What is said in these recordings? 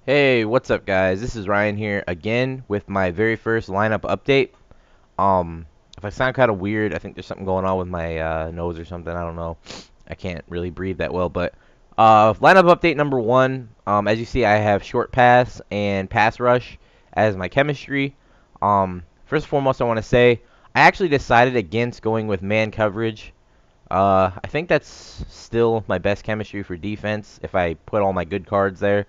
Hey, what's up guys? This is Ryan here again with my very first lineup update. If I sound kind of weird, I think there's something going on with my nose or something. I don't know. I can't really breathe that well, but lineup update number one. As you see, I have short pass and pass rush as my chemistry. First and foremost, I want to say I actually decided against going with man coverage. I think that's still my best chemistry for defense if I put all my good cards there.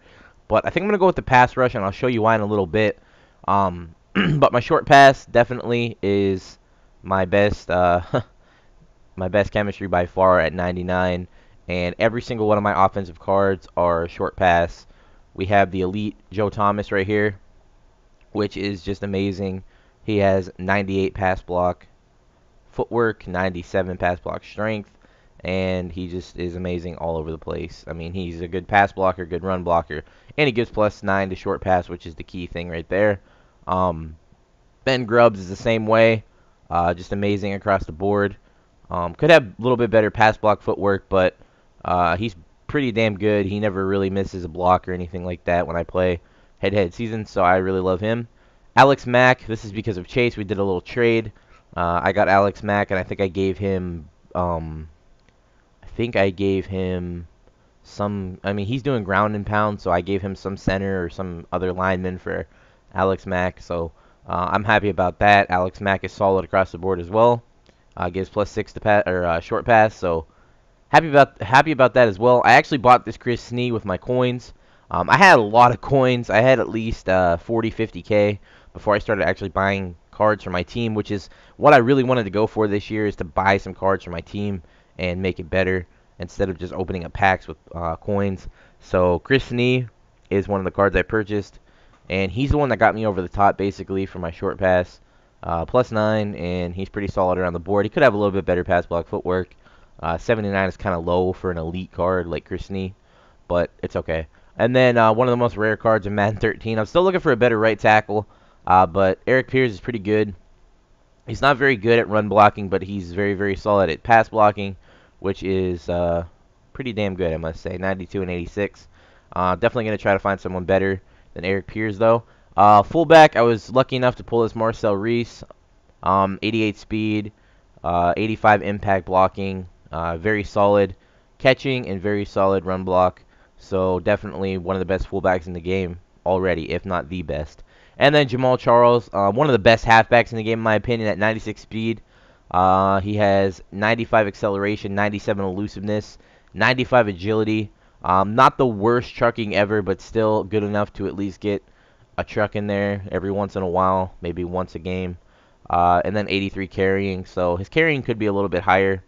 But I think I'm going to go with the pass rush, and I'll show you why in a little bit. But my short pass definitely is my best my best chemistry by far at 99. And every single one of my offensive cards are short pass. We have the elite Joe Thomas right here, which is just amazing. He has 98 pass block footwork, 97 pass block strength, and he just is amazing all over the place. I mean, he's a good pass blocker, good run blocker, and he gives +9 to short pass, which is the key thing right there. Ben Grubbs is the same way, just amazing across the board. Could have a little bit better pass block footwork, but he's pretty damn good. He never really misses a block or anything like that when I play head-to-head season, so I really love him. Alex Mack, this is because of Chase. We did a little trade. I got Alex Mack, and I think I gave him, some. I mean, he's doing ground and pound, so I gave him some center or some other lineman for Alex Mack. So I'm happy about that. Alex Mack is solid across the board as well. Gives +6 to pass or short pass. So happy about that as well. I actually bought this Chris Snee with my coins. I had a lot of coins. I had at least 40, 50K before I started actually buying cards for my team, which is what I really wanted to go for this year, is to buy some cards for my team and make it better instead of just opening up packs with coins. So Chris Snee is one of the cards I purchased, and he's the one that got me over the top basically for my short pass. +9, and he's pretty solid around the board. He could have a little bit better pass block footwork. 79 is kind of low for an elite card like Chris Snee, but it's okay. And then one of the most rare cards in Madden 13. I'm still looking for a better right tackle, but Eric Pierce is pretty good. He's not very good at run blocking, but he's very, very solid at pass blocking, which is pretty damn good, I must say. 92 and 86. Definitely going to try to find someone better than Eric Pierce, though. Fullback, I was lucky enough to pull this Marcel Reese. 88 speed, 85 impact blocking, very solid catching, and very solid run block. So definitely one of the best fullbacks in the game already, if not the best. And then Jamal Charles, one of the best halfbacks in the game, in my opinion, at 96 speed. He has 95 acceleration, 97 elusiveness, 95 agility. Not the worst trucking ever, but still good enough to at least get a truck in there every once in a while, maybe once a game. And then 83 carrying, so his carrying could be a little bit higher,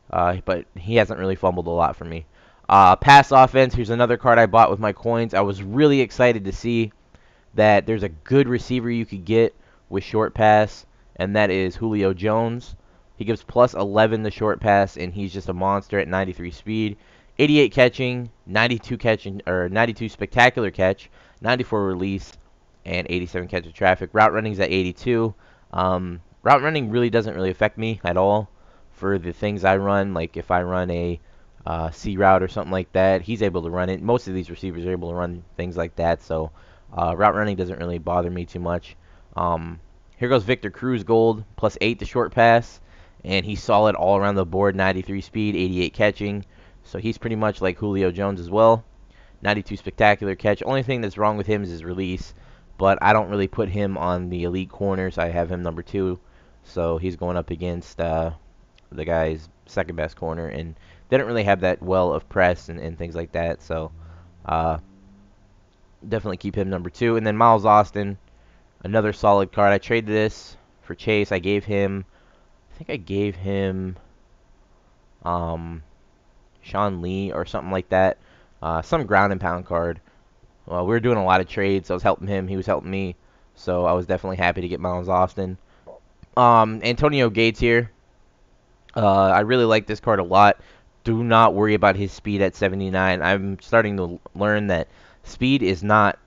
but he hasn't really fumbled a lot for me. Pass offense, here's another card I bought with my coins. I was really excited to see that there's a good receiver you could get with short pass, and that is Julio Jones. He gives +11 to short pass, and he's just a monster at 93 speed. 88 catching, 92 catching, or 92 spectacular catch, 94 release, and 87 catch of traffic. Route running's at 82. Route running really doesn't really affect me at all for the things I run. Like if I run a C route or something like that, he's able to run it. Most of these receivers are able to run things like that, so route running doesn't really bother me too much. Here goes Victor Cruz Gold, +8 to short pass, and he's solid all around the board. 93 speed, 88 catching, so he's pretty much like Julio Jones as well. 92 spectacular catch. Only thing that's wrong with him is his release, but I don't really put him on the elite corners. I have him number 2, so he's going up against the guy's second best corner, and they don't really have that well of press and things like that, so definitely keep him number 2. And then Miles Austin, another solid card. I traded this for Chase. I think I gave him Sean Lee or something like that. Some ground and pound card. We were doing a lot of trades. I was helping him. He was helping me. So I was definitely happy to get Miles Austin. Antonio Gates here. I really like this card a lot. Do not worry about his speed at 79. I'm starting to learn that speed is not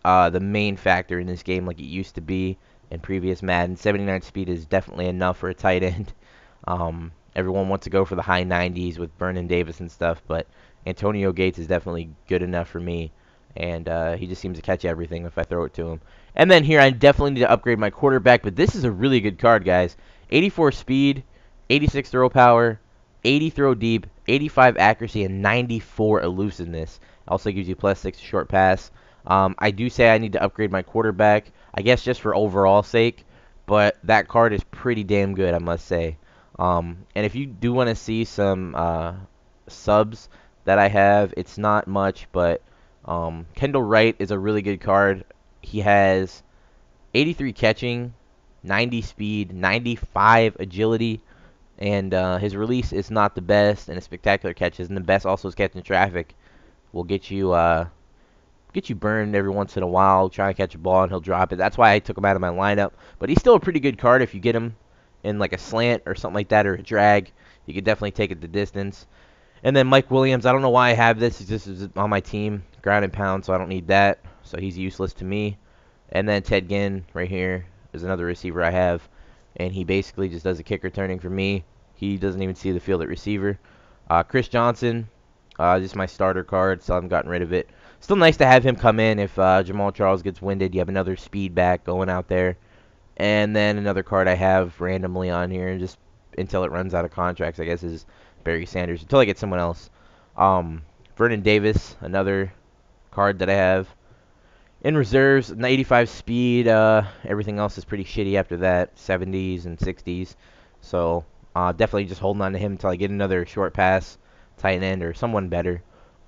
the main factor in this game like it used to be in previous Madden. 79 speed is definitely enough for a tight end. Everyone wants to go for the high 90s with Vernon Davis and stuff, but Antonio Gates is definitely good enough for me. and he just seems to catch everything if I throw it to him. And then here, I definitely need to upgrade my quarterback, but this is a really good card, guys. 84 speed, 86 throw power, 80 throw deep, 85 accuracy, and 94 elusiveness. Also gives you +6 short pass. I do say I need to upgrade my quarterback, I guess just for overall sake, but that card is pretty damn good, I must say. And if you do want to see some subs that I have, it's not much, but Kendall Wright is a really good card. He has 83 catching, 90 speed, 95 agility, and his release is not the best, and his spectacular catch isn't the best. Also, his catching traffic will get you burned every once in a while trying to catch a ball, and he'll drop it. That's why I took him out of my lineup. But he's still a pretty good card if you get him in like a slant or something like that, or a drag. You could definitely take it the distance. And then Mike Williams, I don't know why I have this. He's just on my team, ground and pound, so I don't need that. So he's useless to me. And then Ted Ginn right here is another receiver I have, and he basically just does a kick returning for me. He doesn't even see the field at receiver. Chris Johnson, just my starter card, so I haven't gotten rid of it. Still nice to have him come in if Jamal Charles gets winded. You have another speed back going out there. And then another card I have randomly on here, just until it runs out of contracts, I guess, is Barry Sanders, until I get someone else. Vernon Davis, another card that I have. In reserves, an 85 speed. Everything else is pretty shitty after that, 70s and 60s. So definitely just holding on to him until I get another short pass tight end or someone better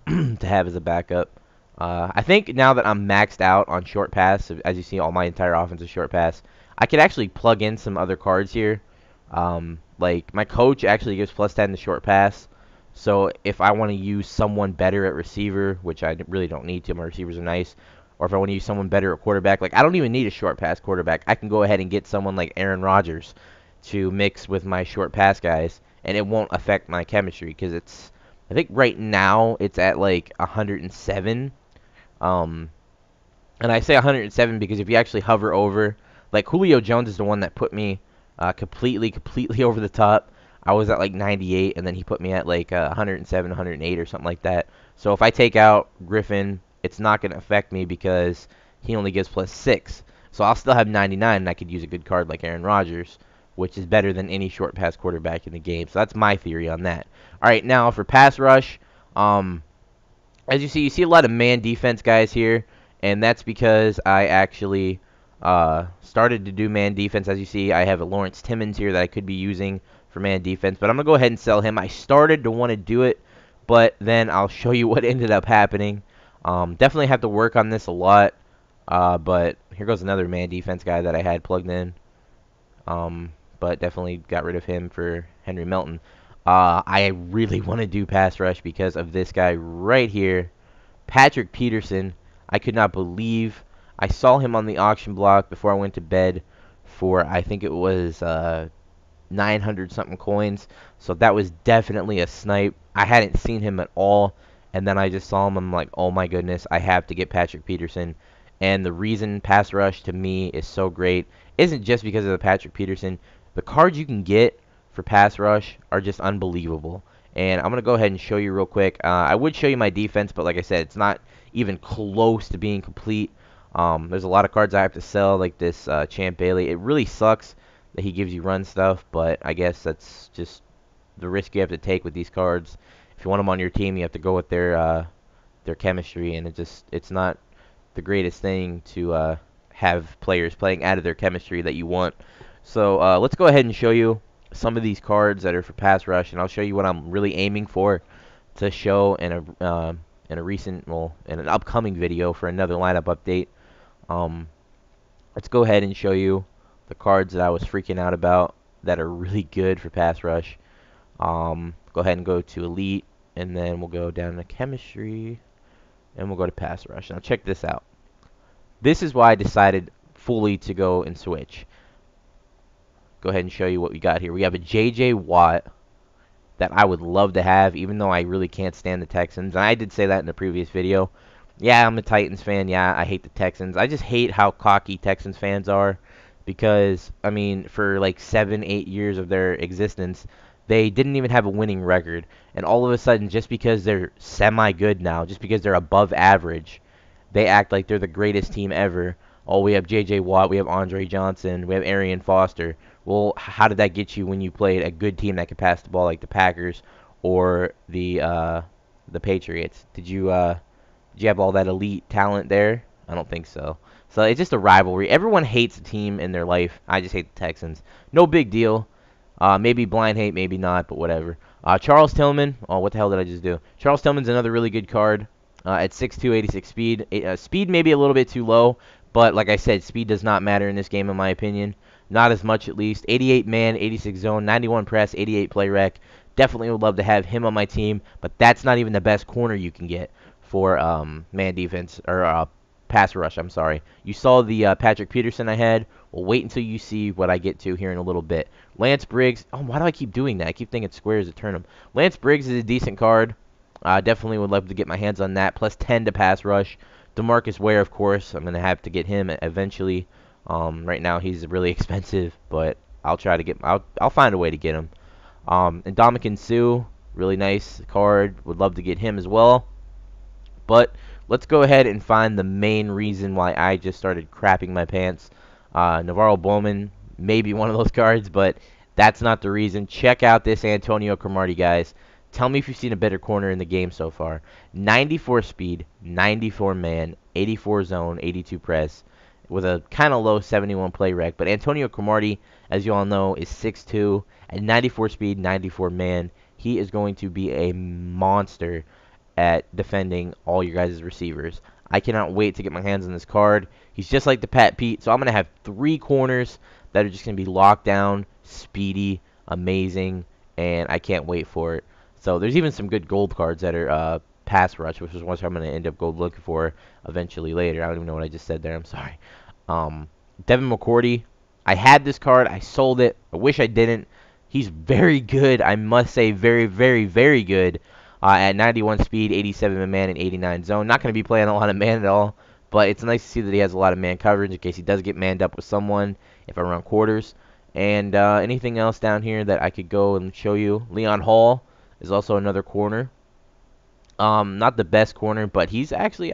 to have as a backup. I think now that I'm maxed out on short pass, as you see, all my entire offense is short pass, I could actually plug in some other cards here. Like my coach actually gives +10 to short pass. So if I want to use someone better at receiver, which I really don't need to, my receivers are nice, or if I want to use someone better at quarterback, like I don't even need a short pass quarterback. I can go ahead and get someone like Aaron Rodgers to mix with my short pass guys, and it won't affect my chemistry because it's, I think right now it's at like 107. And I say 107 because if you actually hover over, like Julio Jones is the one that put me completely over the top. I was at like 98, and then he put me at like 107, 108 or something like that. So if I take out Griffin, it's not going to affect me because he only gives +6. So I'll still have 99, and I could use a good card like Aaron Rodgers, which is better than any short pass quarterback in the game. So that's my theory on that. All right, now for pass rush, as you see a lot of man defense guys here, and that's because I actually started to do man defense. As you see, I have a Lawrence Timmons here that I could be using for man defense, but I'm going to go ahead and sell him. I started to want to do it, but then I'll show you what ended up happening. Definitely have to work on this a lot, but here goes another man defense guy that I had plugged in, but definitely got rid of him for Henry Melton. I really want to do pass rush because of this guy right here, Patrick Peterson. I could not believe I saw him on the auction block before I went to bed for, I think it was 900 something coins. So that was definitely a snipe. I hadn't seen him at all, and then I just saw him. I'm like, oh my goodness, I have to get Patrick Peterson. And the reason pass rush to me is so great isn't just because of the Patrick Peterson. The cards you can get for pass rush are just unbelievable. And I'm going to go ahead and show you real quick. I would show you my defense, but like I said, it's not even close to being complete. There's a lot of cards I have to sell, like this Champ Bailey. It really sucks that he gives you run stuff, but I guess that's just the risk you have to take with these cards. If you want them on your team, you have to go with their chemistry, and it's not the greatest thing to have players playing out of their chemistry that you want. So let's go ahead and show you some of these cards that are for pass rush, and I'll show you what I'm really aiming for to show in a recent, well, in an upcoming video for another lineup update. Let's go ahead and show you the cards that I was freaking out about that are really good for pass rush. Go ahead and go to Elite, and then we'll go down to Chemistry, and we'll go to Pass Rush. Now check this out. This is why I decided fully to go and switch. Go ahead and show you what we got here. We have a J.J. Watt that I would love to have, even though I really can't stand the Texans. And I did say that in the previous video. Yeah, I'm a Titans fan. Yeah, I hate the Texans. I just hate how cocky Texans fans are because, I mean, for like 7-8 years of their existence, they didn't even have a winning record. And all of a sudden, just because they're semi-good now, just because they're above average, they act like they're the greatest team ever. Oh, we have J.J. Watt, we have Andre Johnson, we have Arian Foster. Well, how did that get you when you played a good team that could pass the ball like the Packers or the Patriots? Did you have all that elite talent there? I don't think so. So it's just a rivalry. Everyone hates a team in their life. I just hate the Texans. No big deal. Maybe blind hate, maybe not, but whatever. Charles Tillman. Oh, what the hell did I just do? Charles Tillman's another really good card at 6'2", 86 speed. Speed may be a little bit too low, but like I said, speed does not matter in this game, in my opinion. Not as much, at least. 88 man, 86 zone, 91 press, 88 play rec. Definitely would love to have him on my team, but that's not even the best corner you can get for man defense, or pass rush, I'm sorry. You saw the Patrick Peterson I had. Well, wait until you see what I get to here in a little bit. Lance Briggs. Oh, why do I keep doing that? I keep thinking squares to turn them. Lance Briggs is a decent card. Definitely would love to get my hands on that. Plus 10 to pass rush. DeMarcus Ware, of course. I'm going to have to get him eventually. Right now he's really expensive, but I'll try to get. I'll find a way to get him. And Ndamukong Suh, really nice card. Would love to get him as well. But let's go ahead and find the main reason why I just started crapping my pants. Navarro Bowman may be one of those cards, but that's not the reason. Check out this Antonio Cromartie, guys. Tell me if you've seen a better corner in the game so far. 94 speed, 94 man, 84 zone, 82 press, with a kind of low 71 play rec. But Antonio Cromartie, as you all know, is 6'2", at 94 speed, 94 man. He is going to be a monster at defending all your guys' receivers. I cannot wait to get my hands on this card. He's just like the Pat Pete, so I'm going to have 3 corners that are just going to be locked down, speedy, amazing, and I can't wait for it. So there's even some good gold cards that are pass rush, which is what I'm going to end up gold looking for eventually later. I don't even know what I just said there. I'm sorry. Devin McCourty. I had this card. I sold it. I wish I didn't. He's very good. I must say very, very, very good. At 91 speed, 87 man, and 89 zone. Not going to be playing a lot of man at all, but it's nice to see that he has a lot of man coverage in case he does get manned up with someone if I run quarters. And anything else down here that I could go and show you. Leon Hall is also another corner. Not the best corner, but he's actually,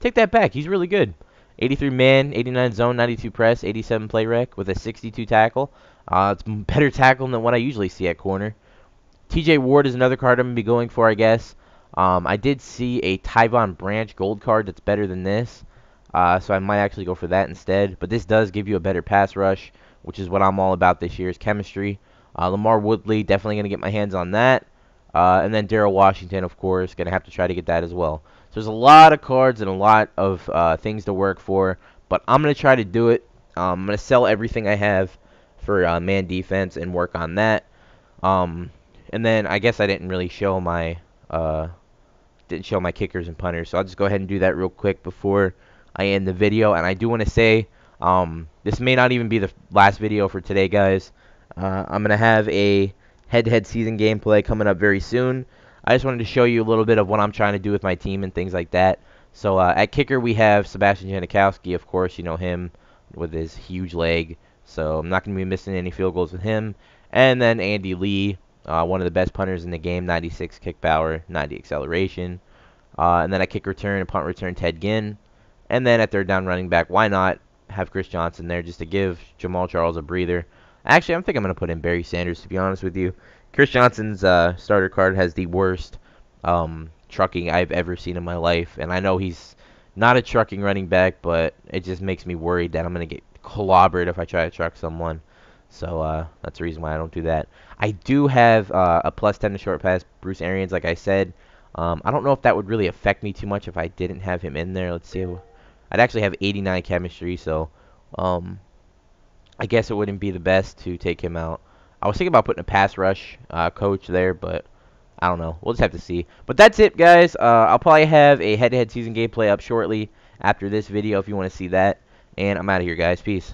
take that back. He's really good. 83 man, 89 zone, 92 press, 87 play rec with a 62 tackle. It's better tackle than what I usually see at corner. TJ Ward is another card I'm going to be going for, I guess. I did see a Tyvon Branch gold card that's better than this. So I might actually go for that instead. But this does give you a better pass rush, which is what I'm all about this year's chemistry. Lamar Woodley, definitely going to get my hands on that. And then Darrell Washington, of course, going to have to try to get that as well. So there's a lot of cards and a lot of things to work for. But I'm going to try to do it. I'm going to sell everything I have for man defense and work on that. And then I guess I didn't really show my kickers and punters, so I'll just go ahead and do that real quick before I end the video. And I do want to say this may not even be the last video for today, guys. I'm gonna have a head-to-head season gameplay coming up very soon. I just wanted to show you a little bit of what I'm trying to do with my team and things like that. So at kicker we have Sebastian Janikowski, of course, you know him with his huge leg. So I'm not gonna be missing any field goals with him. And then Andy Lee. One of the best punters in the game, 96 kick power, 90 acceleration. And then at kick return and punt return, Ted Ginn. And then at third down running back, why not have Chris Johnson there just to give Jamal Charles a breather. Actually, I'm thinking I'm going to put in Barry Sanders, to be honest with you. Chris Johnson's starter card has the worst trucking I've ever seen in my life. And I know he's not a trucking running back, but it just makes me worried that I'm going to get clobbered if I try to truck someone. So that's the reason why I don't do that. I do have a plus 10 to short pass, Bruce Arians, like I said. I don't know if that would really affect me too much if I didn't have him in there. Let's see. I'd actually have 89 chemistry, so I guess it wouldn't be the best to take him out. I was thinking about putting a pass rush coach there, but I don't know. We'll just have to see. But that's it, guys. I'll probably have a head-to-head season gameplay up shortly after this video if you want to see that. And I'm out of here, guys. Peace.